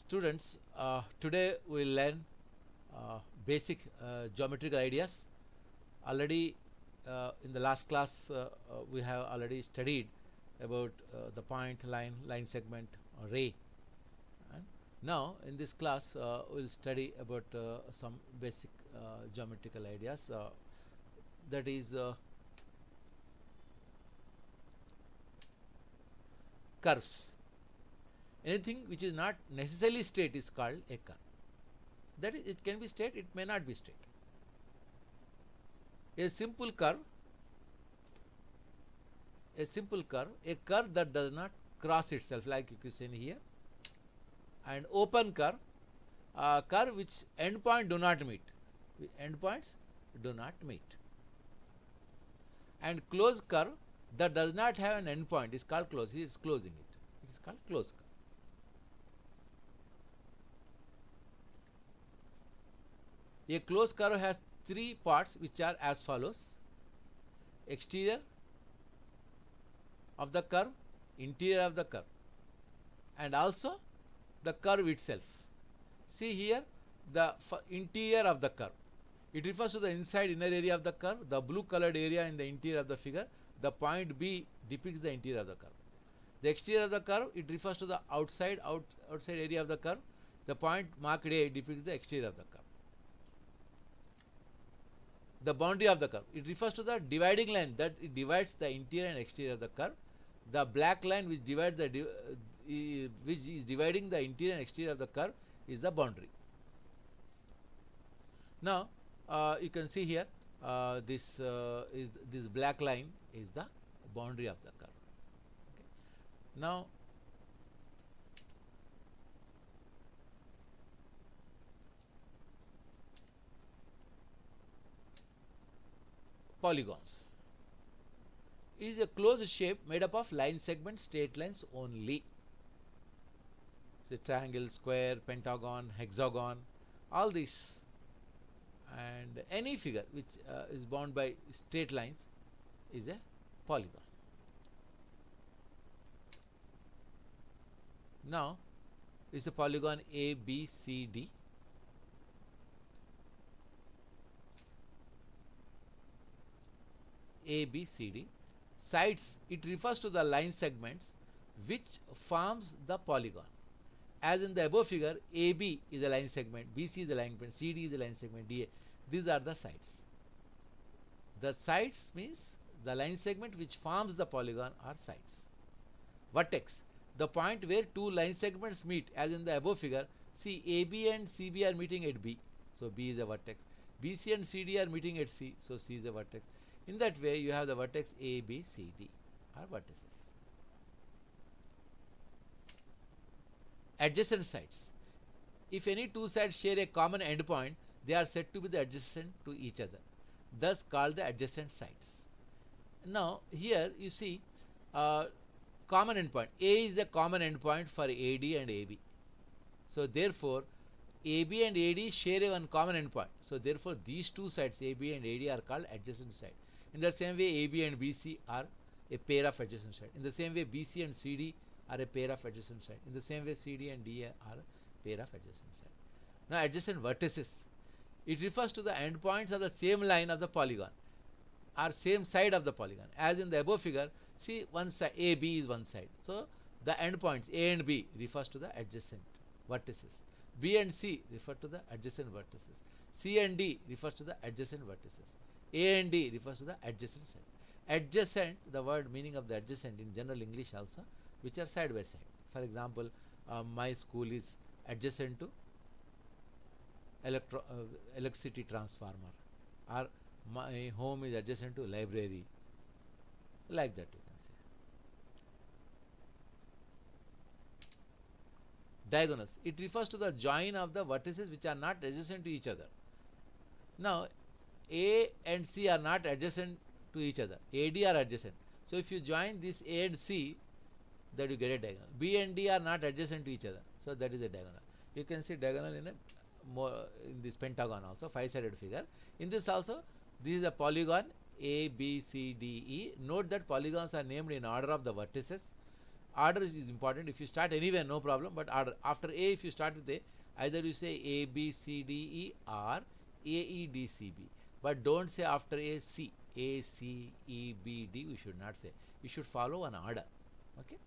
Students, today we will learn basic geometrical ideas. Already in the last class we have already studied about the point, line segment, ray. And now in this class we will study about some basic geometrical ideas, that is curves. Anything which is not necessarily straight is called a curve. That is, it can be straight, it may not be straight. A simple curve, a curve that does not cross itself, like you can see here, and open curve, a curve which endpoint do not meet, endpoints do not meet, and closed curve that does not have an endpoint is called closed. He is closing it. It is called closed curve. A closed curve has three parts which are as follows: exterior of the curve, interior of the curve, and also the curve itself. See here, the interior of the curve. It refers to the inside inner area of the curve, the blue colored area in the interior of the figure. The point B depicts the interior of the curve. The exterior of the curve, it refers to the outside area of the curve. The point marked A depicts the exterior of the curve. The boundary of the curve, it refers to the dividing line that it divides the interior and exterior of the curve. The black line which divides which is dividing the interior and exterior of the curve is the boundary. Now you can see here, this black line is the boundary of the curve. Okay. Now polygons is a closed shape made up of line segments, straight lines only. So triangle, square, pentagon, hexagon, all these, and any figure which is bound by straight lines is a polygon. Now is a polygon A, B, C, D. A, B, C, D. Sides, it refers to the line segments which forms the polygon. As in the above figure, AB is a line segment, BC is a line segment, CD is a line segment, DA. These are the sides. The sides means the line segment which forms the polygon are sides. Vertex, the point where two line segments meet, as in the above figure. See, AB and CB are meeting at B, so B is a vertex. BC and CD are meeting at C, so C is a vertex. In that way, you have the vertex A, B, C, D are vertices. Adjacent sides. If any two sides share a common endpoint, they are said to be the adjacent to each other, thus called the adjacent sides. Now, here you see common endpoint. A is a common endpoint for AD and AB. So, therefore, AB and AD share one common endpoint. So, therefore, these two sides AB and AD are called adjacent sides. In the same way, AB and BC are a pair of adjacent sides. In the same way, BC and CD are a pair of adjacent sides. In the same way, CD and DA are a pair of adjacent sides. Now, adjacent vertices. It refers to the endpoints of the same line of the polygon or same side of the polygon. As in the above figure, see, one side AB is one side. So, the endpoints A and B refers to the adjacent vertices. B and C refer to the adjacent vertices. C and D refers to the adjacent vertices. A and D refers to the adjacent side. Adjacent, the word meaning of the adjacent in general English also, which are side by side. For example, my school is adjacent to electricity transformer, or my home is adjacent to library, like that you can say. Diagonals, it refers to the join of the vertices which are not adjacent to each other. Now, A and C are not adjacent to each other. AD are adjacent. So, if you join this A and C, that you get a diagonal. B and D are not adjacent to each other. So, that is a diagonal. You can see diagonal in this pentagon also, five-sided figure. In this also, this is a polygon A, B, C, D, E. Note that polygons are named in order of the vertices. Order is important. If you start anywhere, no problem, but order. After A, if you start with A, either you say A, B, C, D, E, or A, E, D, C, B. But don't say after A, C. A, C, E, B, D, we should not say. You should follow an order. Okay.